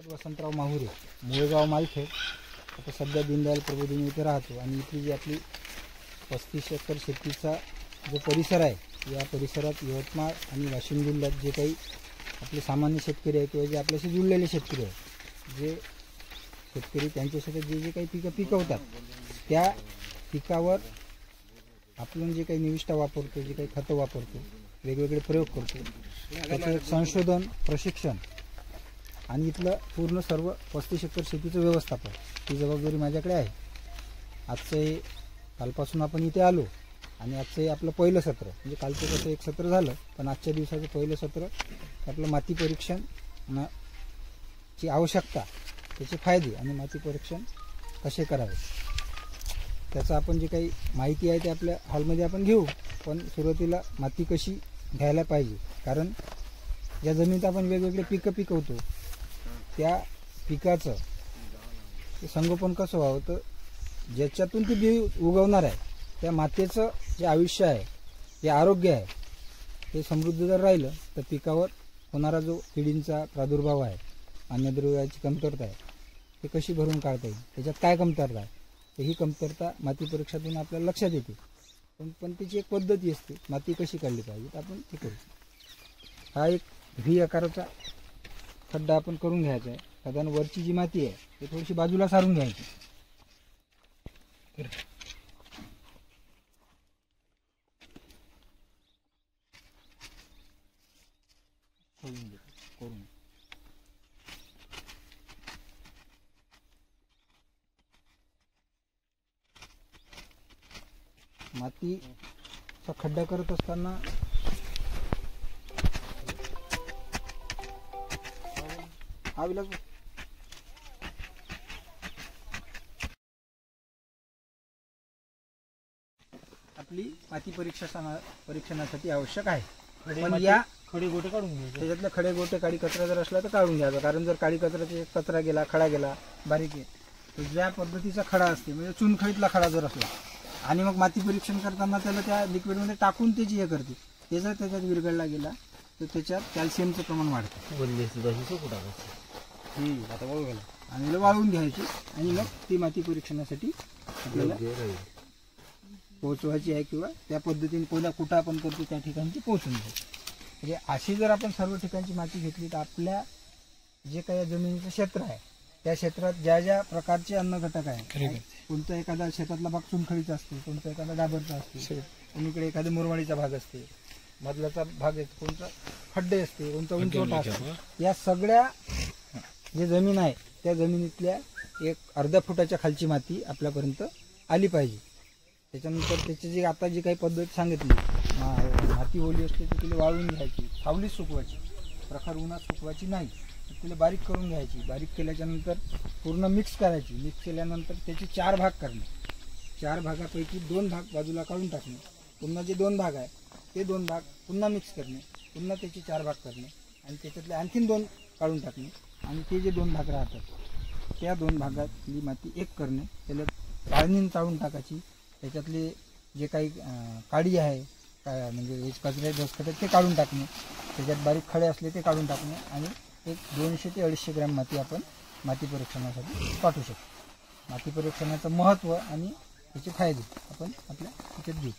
वसंतराव माहुरे, मुळगाव मालखेड. आता सध्या दीनदयाल प्रबोधिनी इथे राहतो आणि इथली जी आपली 35 एकर शेतीचा जो परिसर आहे, या परिसरात यवतमाळ आणि वाशिम जिल्ह्यात जे काही आपले सामान्य शेतकरी आहे किंवा जे आपल्याशी जुळलेले शेतकरी आहेत, जे शेतकरी त्यांच्यासाठी जे जे काही पिकं पिकवतात, त्या पिकावर आपण जे काही निविष्ठा वापरतो, जे काही खतं वापरतो, वेगवेगळे प्रयोग करतो, त्याचं एक संशोधन, प्रशिक्षण आणि इथलं पूर्ण सर्व 35 एकर शेतीचं व्यवस्थापन ही जबाबदारी माझ्याकडे आहे. आजचं कालपासून आपण इथे आलो आणि आजचं आपलं पहिलं सत्र, म्हणजे कालचं कसं एक सत्र झालं, पण आजच्या दिवसाचं पहिलं सत्र आपलं माती परीक्षण ची आवश्यकता, त्याचे फायदे आणि माती परीक्षण कसे करावे त्याचं आपण जे काही माहिती आहे ते आपल्या हॉलमध्ये आपण घेऊ. पण सुरुवातीला माती कशी घ्यायला पाहिजे, कारण ज्या जमिनीत आपण वेगवेगळे पिकं पिकवतो त्या पिकाचं संगोपन कसं व्हावं, तर ज्याच्यातून ती बी उगवणार आहे त्या मातेचं जे आयुष्य आहे, जे आरोग्य आहे, ते समृद्ध जर राहिलं तर पिकावर होणारा जो किडींचा प्रादुर्भाव आहे, अन्नद्रव्याची कमतरता आहे, ते कशी भरून काढता येईल, त्याच्यात काय कमतरता आहे, तर ही कमतरता माती परीक्षातून आपल्याला लक्षात येते. पण त्याची एक पद्धती असते, माती कशी काढली पाहिजे तर आपण ते करू. हा एक व्ही आकाराचा खड्डा आपण करून घ्यायचा आहे. साधारण वरची जी माती आहे ती थोडीशी बाजूला सारून घ्यायची. करून मातीचा खड्डा करत असताना हा विलास आपली माती परीक्षणासाठी आवश्यक आहे. पण या खडे गोटे काढून घ्यायचे, त्याच्यातले खडे गोटे काळी कचरा जर असला तर काढून घ्यायचा. कारण जर काळी कचरा गेला, खडा गेला, बारीक आहे, तर ज्या पद्धतीचा खडा असते, म्हणजे चुनखडीतला खडा जर असला आणि मग माती परीक्षण करताना त्याला त्या लिक्विडमध्ये टाकून त्याची हे करते, ते जर त्याच्यात विरघळला गेला तर त्याच्यात कॅल्शियमचं प्रमाण वाढतं. आता बघा, आणि वाळवून घ्यायची आणि मग ती माती परीक्षणासाठी आपल्याला पोहोचवायची आहे, किंवा त्या पद्धतीने कुठं आपण करतो त्या ठिकाणी ती पोहोचून जाईल. म्हणजे अशी जर आपण सर्व ठिकाणची माती घेतली तर आपल्या जे काही जमिनीचं क्षेत्र आहे त्या क्षेत्रात ज्या ज्या प्रकारचे अन्न घटक आहे, कोणता एखादा शेतातला भाग चुनखडीचा असतो, कोणता एखादा डाबरचा असतो, कोणीकडे एखादा मुरमाडीचा भाग असते, मधल्याचा भाग आहे, कोणता खड्डे असते, कोणता उंचवटा असतो, या सगळ्या जे जमीन आहे त्या जमिनीतल्या एक अर्ध्या फुटाच्या खालची माती आपल्यापर्यंत आली पाहिजे. त्याच्यानंतर त्याची जी आता जी काही पद्धत सांगितली, माती ओली असते ती तिला वाळवून घ्यायची, सावलीत सुकवायची, प्रखर उन्हात सुकवायची नाही, तिला बारीक करून घ्यायची. बारीक केल्याच्यानंतर पूर्ण मिक्स करायची. मिक्स केल्यानंतर त्याचे 4 भाग करणे. 4 भागापैकी 2 भाग बाजूला काढून टाकणे. पुन्हा जे 2 भाग आहे ते 2 भाग पुन्हा मिक्स करणे, पुन्हा त्याचे 4 भाग करणे आणि त्याच्यातले आणखीन 2 काढून टाकणे आणि ते जे 2 भाग राहतात त्या 2 भागातली माती एक करणे, त्याला चाळणीने चाळून टाकायची. त्याच्यातले जे काही काडी आहे, काय म्हणजे कचरे दसकटे ते काढून टाकणे, त्याच्यात बारीक खडे असले ते काढून टाकणे आणि एक 200 ते 250 ग्रॅम माती आपण माती परीक्षणासाठी पाठवू शकतो. माती परीक्षणाचं महत्त्व आणि त्याचे फायदे आपण आपल्या याच्यात घेऊ.